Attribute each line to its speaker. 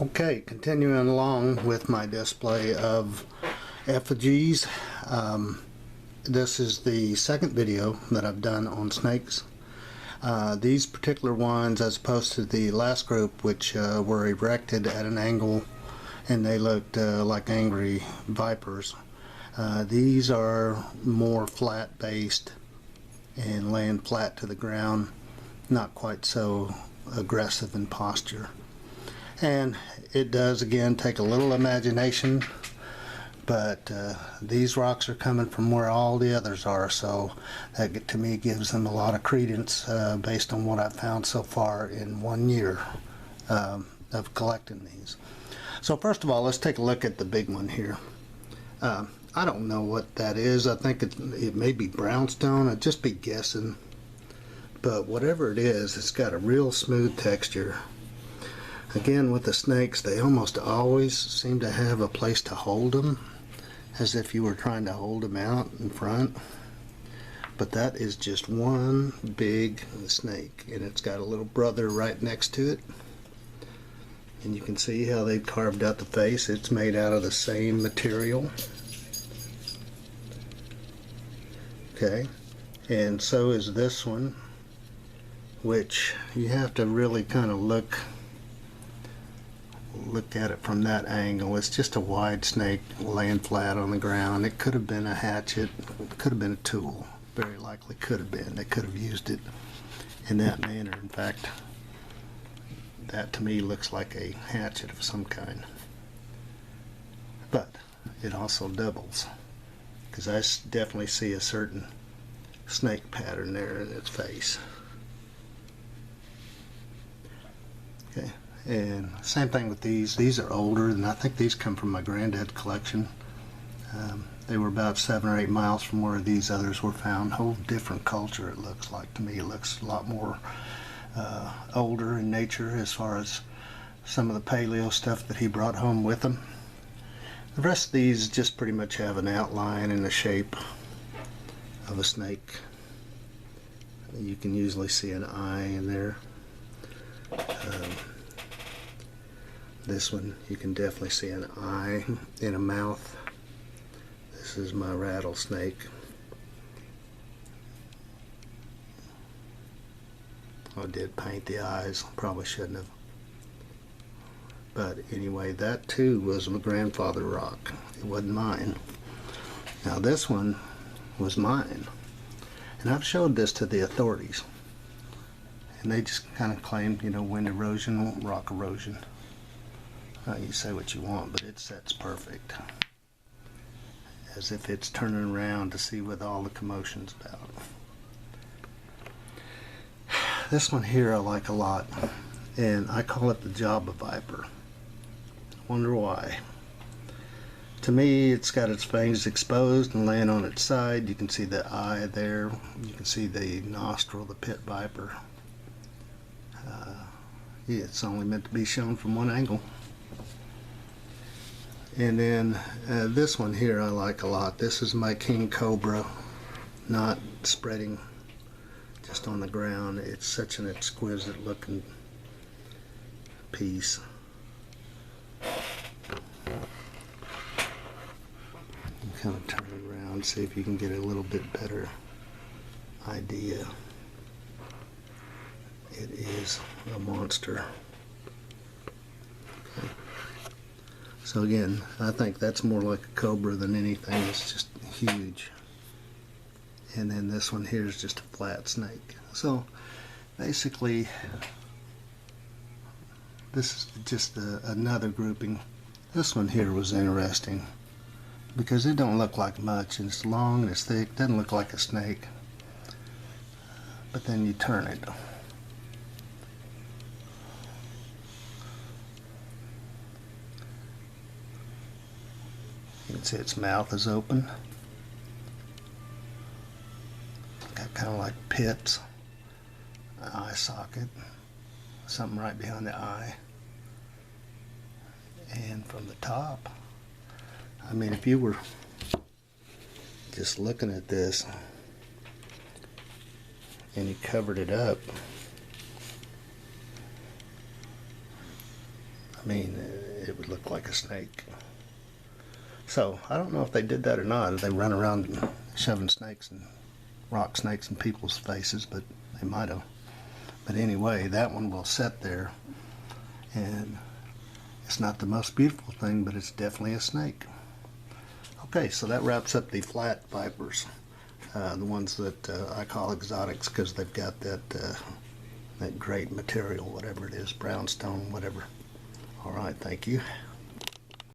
Speaker 1: Okay, continuing along with my display of effigies. This is the second video that I've done on snakes. These particular ones, as opposed to the last group, which were erected at an angle and they looked like angry vipers, these are more flat based and laying flat to the ground, not quite so aggressive in posture. And it does again take a little imagination, but these rocks are coming from where all the others are, so that to me gives them a lot of credence based on what I've found so far in 1 year of collecting these. So first of all, let's take a look at the big one here. I don't know what that is. I think it may be brownstone. I'd just be guessing, but whatever it is, it's got a real smooth texture. Again, with the snakes, they almost always seem to have a place to hold them, as if you were trying to hold them out in front. But that is just one big snake, and it's got a little brother right next to it. And you can see how they've carved out the face. It's made out of the same material. Okay, and so is this one, which you have to really kind of look at it from that angle. It's just a wide snake laying flat on the ground. It could have been a hatchet, it could have been a tool, very likely could have been. They could have used it in that manner. In fact, that to me looks like a hatchet of some kind, but it also doubles, because I definitely see a certain snake pattern there in its face. Okay. And same thing with these. These are older, and I think these come from my granddad's collection. They were about 7 or 8 miles from where these others were found. Whole different culture, it looks like to me. It looks a lot more older in nature as far as some of the paleo stuff that he brought home with him. The rest of these just pretty much have an outline and the shape of a snake. You can usually see an eye in there. This one, you can definitely see an eye and a mouth. This is my rattlesnake. I did paint the eyes, probably shouldn't have. But anyway, that too was my grandfather rock. It wasn't mine. Now this one was mine. And I've showed this to the authorities. And they just kind of claimed, you know, wind erosion, rock erosion. You say what you want, but it sets perfect. As if it's turning around to see what all the commotion's about. This one here I like a lot, and I call it the Java Viper. Wonder why. To me, it's got its fangs exposed and laying on its side. You can see the eye there. You can see the nostril, the pit viper. Yeah, it's only meant to be shown from one angle. And then this one here I like a lot. This is my king cobra, not spreading just on the ground. It's such an exquisite looking piece. Kind of turn it around, see if you can get a little bit better idea. It is a monster. Okay. So again, I think that's more like a cobra than anything. It's just huge. And then this one here is just a flat snake. So basically, this is just another grouping. This one here was interesting because it don't look like much, and it's long and it's thick. Doesn't look like a snake. But then you turn it. You can see its mouth is open. Got kind of like pits, an eye socket, something right behind the eye. And from the top, I mean, if you were just looking at this and you covered it up, I mean, it would look like a snake. So I don't know if they did that or not. They run around shoving snakes and rock snakes in people's faces, but they might have. But anyway, that one will sit there, and it's not the most beautiful thing, but it's definitely a snake. Okay, so that wraps up the flat vipers, the ones that I call exotics because they've got that great material, whatever it is, brownstone, whatever. All right, thank you.